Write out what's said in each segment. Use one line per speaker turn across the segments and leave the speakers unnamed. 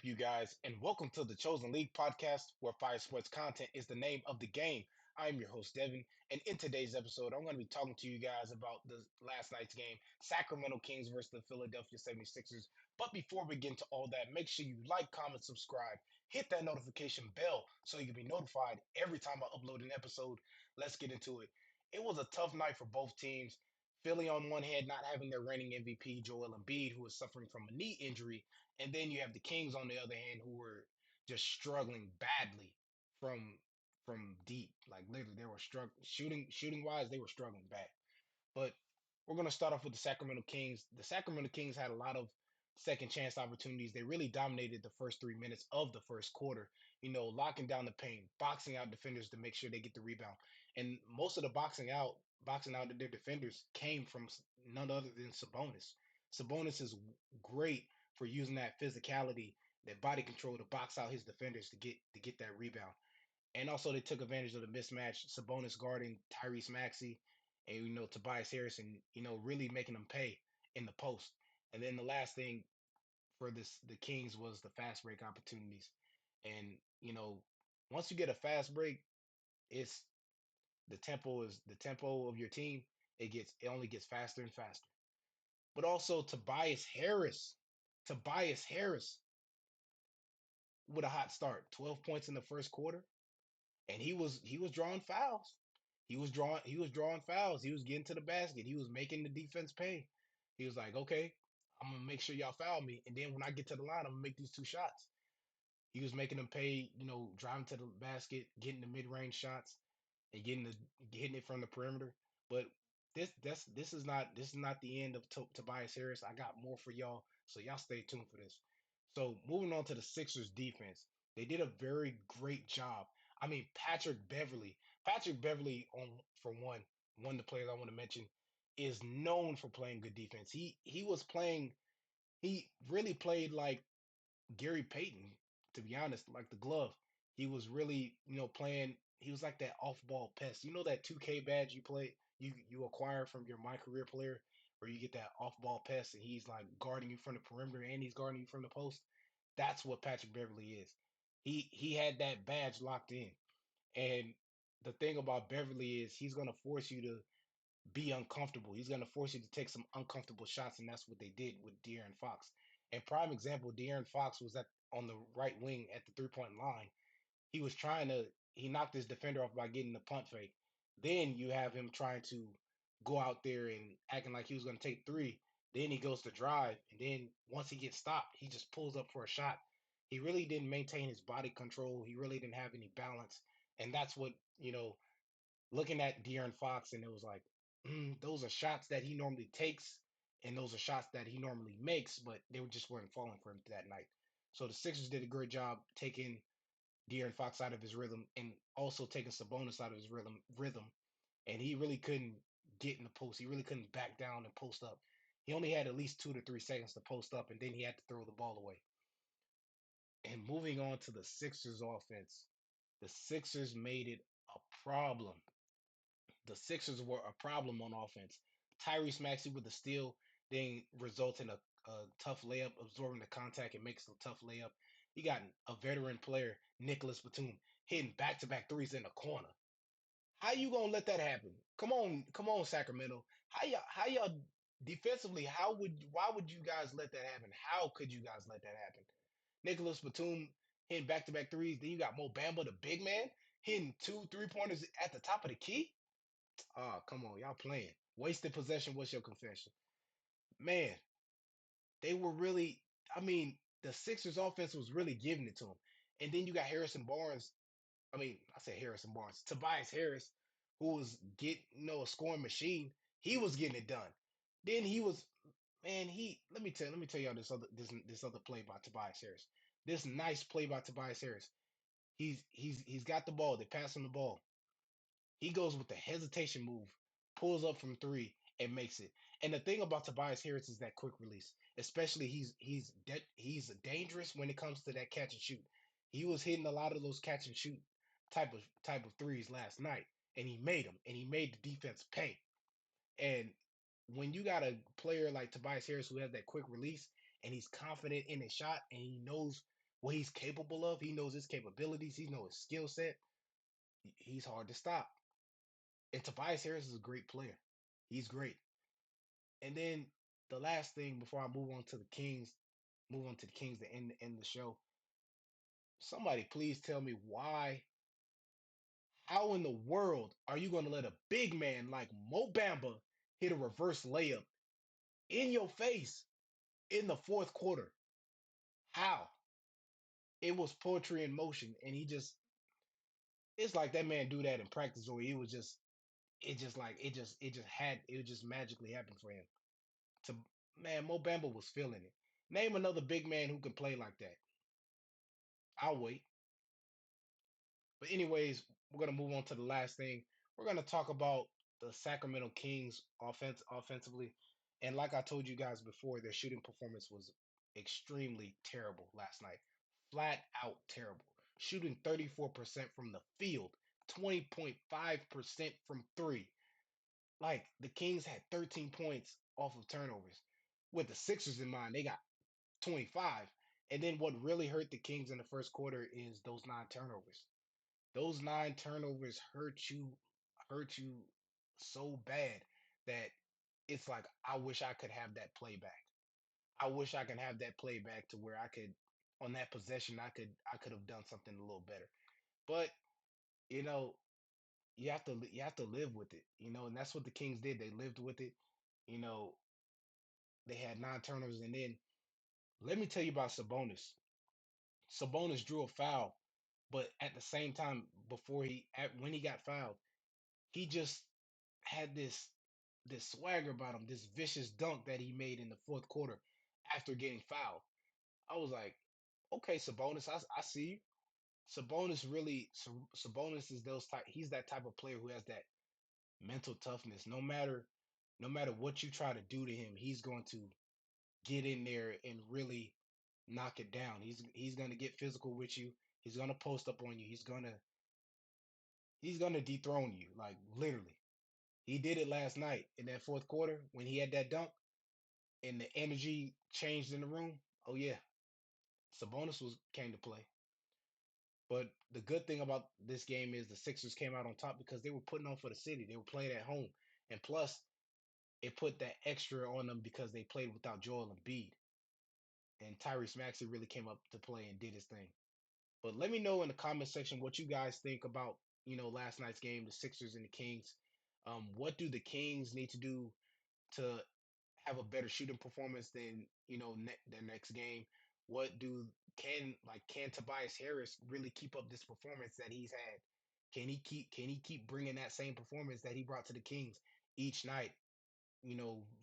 you guys, and welcome to the Chosen League podcast, where fire sports content is the name of the game. I'm your host, Devin, and in today's episode, I'm going to be talking to you guys about the last night's game, Sacramento Kings versus the Philadelphia 76ers. But before we get into all that, make sure you like, comment, subscribe, hit that notification bell so you can be notified every time I upload an episode. Let's get into it. It was a tough night for both teams. Philly, on one hand, not having their reigning MVP, Joel Embiid, who is suffering from a knee injury, and then you have the Kings on the other hand who were just struggling badly from deep. Like literally they were struggling shooting wise, they were struggling bad. But we're gonna start off with the Sacramento Kings. The Sacramento Kings had a lot of second chance opportunities. They really dominated the first 3 minutes of the first quarter, locking down the paint, boxing out defenders to make sure they get the rebound. And most of the boxing out of their defenders came from none other than Sabonis. Sabonis is great for using that physicality, that body control to box out his defenders to get that rebound. And also they took advantage of the mismatch, Sabonis guarding Tyrese Maxey and Tobias Harris, and really making them pay in the post. And then the last thing for the Kings was the fast break opportunities. And once you get a fast break, it's the tempo of your team. It only gets faster and faster. But also Tobias Harris with a hot start, 12 points in the first quarter, and he was drawing fouls. He was drawing fouls. He was getting to the basket. He was making the defense pay. He was like, okay, I'm gonna make sure y'all foul me, and then when I get to the line, I'm gonna make these two shots. He was making them pay, driving to the basket, getting the mid-range shots, and getting it from the perimeter. But this is not the end of Tobias Harris. I got more for y'all, so y'all stay tuned for this. So moving on to the Sixers defense, they did a very great job. I mean, Patrick Beverly on for one of the players I want to mention is known for playing good defense. He really played like Gary Payton, to be honest, like the glove. He was really, playing. He was like that off-ball pest. You know that 2K badge you acquire from your My Career player, where you get that off-ball pest, and he's like guarding you from the perimeter and he's guarding you from the post. That's what Patrick Beverly is. He had that badge locked in, and the thing about Beverly is he's gonna force you to be uncomfortable. He's going to force you to take some uncomfortable shots, and that's what they did with De'Aaron Fox. And prime example, De'Aaron Fox was at on the right wing at the 3 point line. He knocked his defender off by getting the punt fake. Then you have him trying to go out there and acting like he was going to take three. Then he goes to drive, and then once he gets stopped, he just pulls up for a shot. He really didn't maintain his body control. He really didn't have any balance, and that's what looking at De'Aaron Fox, and it was like, those are shots that he normally takes, and those are shots that he normally makes, but just weren't falling for him that night. So the Sixers did a great job taking De'Aaron Fox out of his rhythm and also taking Sabonis out of his rhythm, and he really couldn't get in the post. He really couldn't back down and post up. He only had at least 2 to 3 seconds to post up, and then he had to throw the ball away. And moving on to the Sixers offense, the Sixers made it a problem. The Sixers were a problem on offense. Tyrese Maxey with the steal, then results in a tough layup, absorbing the contact and makes a tough layup. You got a veteran player, Nicholas Batum, hitting back-to-back threes in the corner. How you gonna let that happen? Come on, Sacramento. How y'all defensively? Why would you guys let that happen? How could you guys let that happen? Nicholas Batum hitting back-to-back threes. Then you got Mo Bamba, the big man, hitting 2 3 pointers at the top of the key. Oh, come on, y'all playing. Wasted possession. What's your confession? Man, they were really, I mean, the Sixers offense was really giving it to them. And then you got Harrison Barnes. I mean, I say Harrison Barnes, Tobias Harris, who was getting, a scoring machine. He was getting it done. Then he was, man, let me tell y'all this other play by Tobias Harris. This nice play by Tobias Harris. He's got the ball. They pass him the ball. He goes with the hesitation move, pulls up from three, and makes it. And the thing about Tobias Harris is that quick release. Especially he's dangerous when it comes to that catch and shoot. He was hitting a lot of those catch and shoot type of threes last night, and he made them, and he made the defense pay. And when you got a player like Tobias Harris who has that quick release and he's confident in his shot and he knows what he's capable of. He knows his capabilities. He knows his skill set. He's hard to stop. And Tobias Harris is a great player. He's great. And then the last thing before I move on to the Kings to end the show. Somebody please tell me how in the world are you going to let a big man like Mo Bamba hit a reverse layup in your face in the fourth quarter? How? It was poetry in motion, and it's like that man do that in practice, or it just magically happened for him. To Man, Mo Bamba was feeling it. Name another big man who can play like that. I'll wait. But anyways, we're gonna move on to the last thing. We're gonna talk about the Sacramento Kings offensively. And like I told you guys before, their shooting performance was extremely terrible last night. Flat out terrible. Shooting 34% from the field, 20.5% from three. Like the Kings had 13 points off of turnovers. With the Sixers in mind, they got 25. And then what really hurt the Kings in the first quarter is those nine turnovers. Those nine turnovers hurt you so bad that it's like I wish I could have that playback. I wish I could have that playback to where I could on that possession I could have done something a little better. But you know, you have to live with it, and that's what the Kings did. They lived with it. You know, they had nine turnovers, and then let me tell you about Sabonis. Sabonis drew a foul, but at the same time, when he got fouled, he just had this swagger about him, this vicious dunk that he made in the fourth quarter after getting fouled. I was like, okay, Sabonis, I see you. Sabonis is those type. He's that type of player who has that mental toughness. No matter what you try to do to him, he's going to get in there and really knock it down. He's going to get physical with you. He's going to post up on you. He's going to dethrone you, like literally. He did it last night in that fourth quarter when he had that dunk and the energy changed in the room. Oh yeah, Sabonis was came to play. But the good thing about this game is the Sixers came out on top because they were putting on for the city. They were playing at home, and plus it put that extra on them because they played without Joel Embiid, and Tyrese Maxey really came up to play and did his thing. But let me know in the comment section what you guys think about last night's game, the Sixers and the Kings. What do the Kings need to do to have a better shooting performance than their next game? What do can Tobias Harris really keep up this performance that he's had? Can he keep bringing that same performance that he brought to the Kings each night?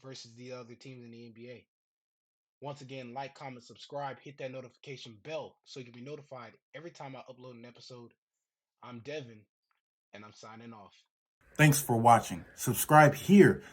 Versus the other teams in the NBA. Once again, like, comment, subscribe, hit that notification bell so you can be notified every time I upload an episode. I'm Devin, and I'm signing off.
Thanks for watching. Subscribe here